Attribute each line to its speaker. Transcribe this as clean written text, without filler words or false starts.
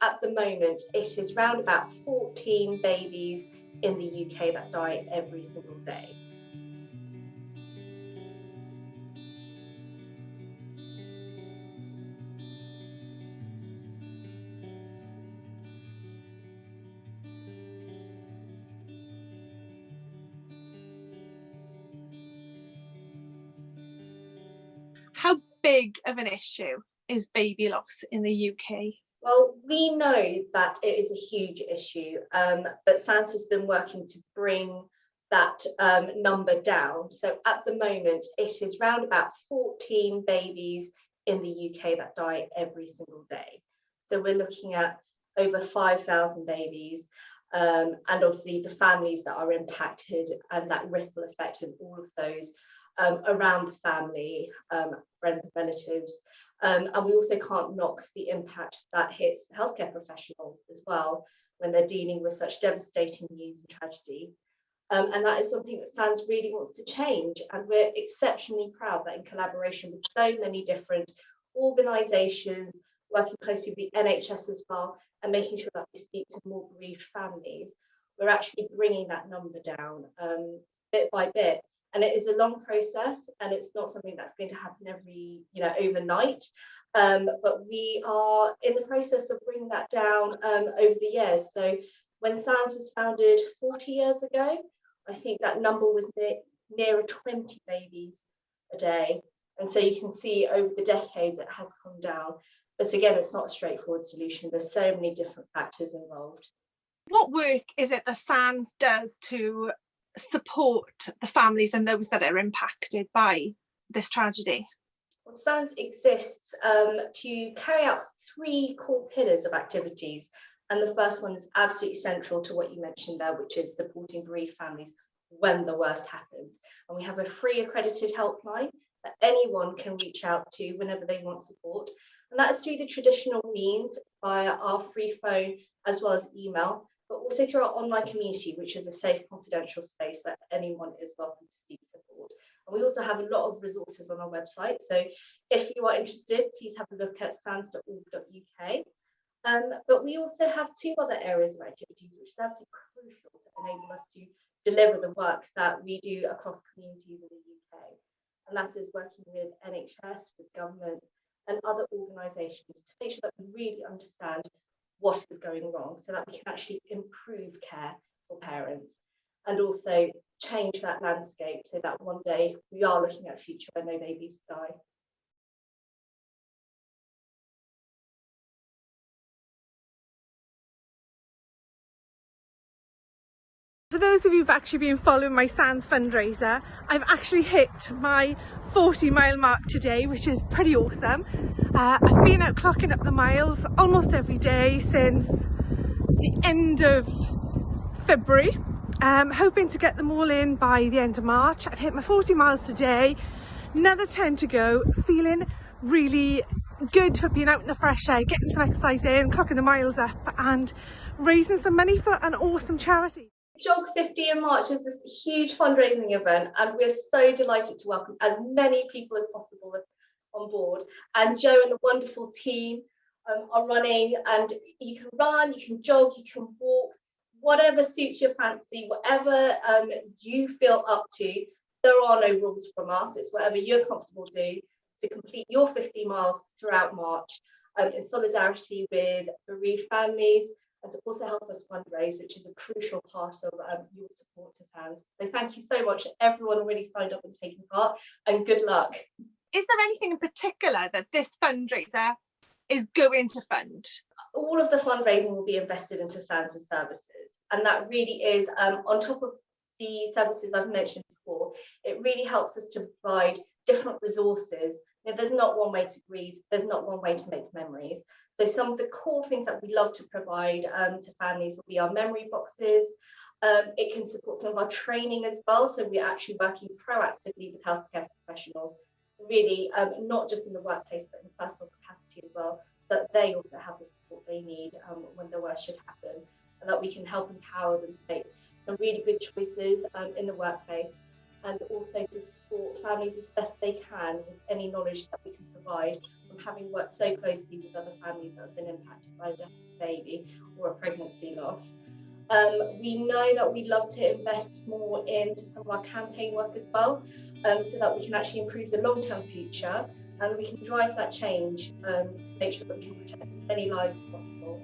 Speaker 1: at the moment, it is round about 14 babies in the UK that die every single day.
Speaker 2: How big of an issue is baby loss in the UK?
Speaker 1: Well, we know that it is a huge issue, but SANS has been working to bring that number down. So at the moment, it is round about 14 babies in the UK that die every single day. So we're looking at over 5,000 babies, and obviously the families that are impacted and that ripple effect and all of those around the family, friends and relatives. And we also can't knock the impact that hits healthcare professionals as well when they're dealing with such devastating news and tragedy. And that is something that SANS really wants to change. And we're exceptionally proud that in collaboration with so many different organisations, working closely with the NHS as well, and making sure that we speak to more bereaved families, we're actually bringing that number down bit by bit. And it is a long process, and it's not something that's going to happen overnight. But we are in the process of bringing that down over the years. So when SANS was founded 40 years ago, I think that number was nearer 20 babies a day. And so you can see over the decades it has come down. But again, it's not a straightforward solution. There's so many different factors involved.
Speaker 2: What work is it that SANS does to support the families and those that are impacted by this tragedy?
Speaker 1: Well, SANS exists to carry out 3 core pillars of activities. And the first one is absolutely central to what you mentioned there, which is supporting bereaved families when the worst happens. And we have a free accredited helpline that anyone can reach out to whenever they want support. And that is through the traditional means via our free phone as well as email, but also through our online community, which is a safe, confidential space where anyone is welcome to seek support. And we also have a lot of resources on our website. So if you are interested, please have a look at sans.org.uk. But we also have 2 other areas of activities which are absolutely crucial to enable us to deliver the work that we do across communities in the UK. And that is working with NHS, with government and other organisations to make sure that we really understand what is going wrong so that we can actually improve care for parents and also change that landscape so that one day we are looking at a future where no babies die.
Speaker 2: For those of you who've actually been following my SANS fundraiser, I've actually hit my 40-mile mark today, which is pretty awesome. I've been out clocking up the miles almost every day since the end of February, hoping to get them all in by the end of March. I've hit my 40 miles today, another 10 to go, feeling really good for being out in the fresh air, getting some exercise in, clocking the miles up and raising some money for an awesome charity.
Speaker 1: Jog 50 in March is this huge fundraising event, and we're so delighted to welcome as many people as possible on board. And Joe and the wonderful team are running, and you can run, you can jog, you can walk, whatever suits your fancy, whatever you feel up to. There are no rules from us. It's whatever you're comfortable doing to complete your 50 miles throughout March in solidarity with bereaved families, and to also help us fundraise, which is a crucial part of your support to SANS. So thank you so much to everyone already signed up and taking part, and good luck.
Speaker 2: Is there anything in particular that this fundraiser is going to fund?
Speaker 1: All of the fundraising will be invested into SANS services, and that really is on top of the services I've mentioned before. It really helps us to provide different resources. There's not one way to grieve, there's not one way to make memories. So some of the core things that we love to provide to families will be our memory boxes. It can support some of our training as well. So we're actually working proactively with healthcare professionals, really not just in the workplace, but in personal capacity as well, so that they also have the support they need when the worst should happen, and that we can help empower them to make some really good choices in the workplace, and also to support families as best they can with any knowledge that we can provide from having worked so closely with other families that have been impacted by a death of a baby or a pregnancy loss. We know that we'd love to invest more into some of our campaign work as well, so that we can actually improve the long-term future and we can drive that change to make sure that we can protect as many lives as possible.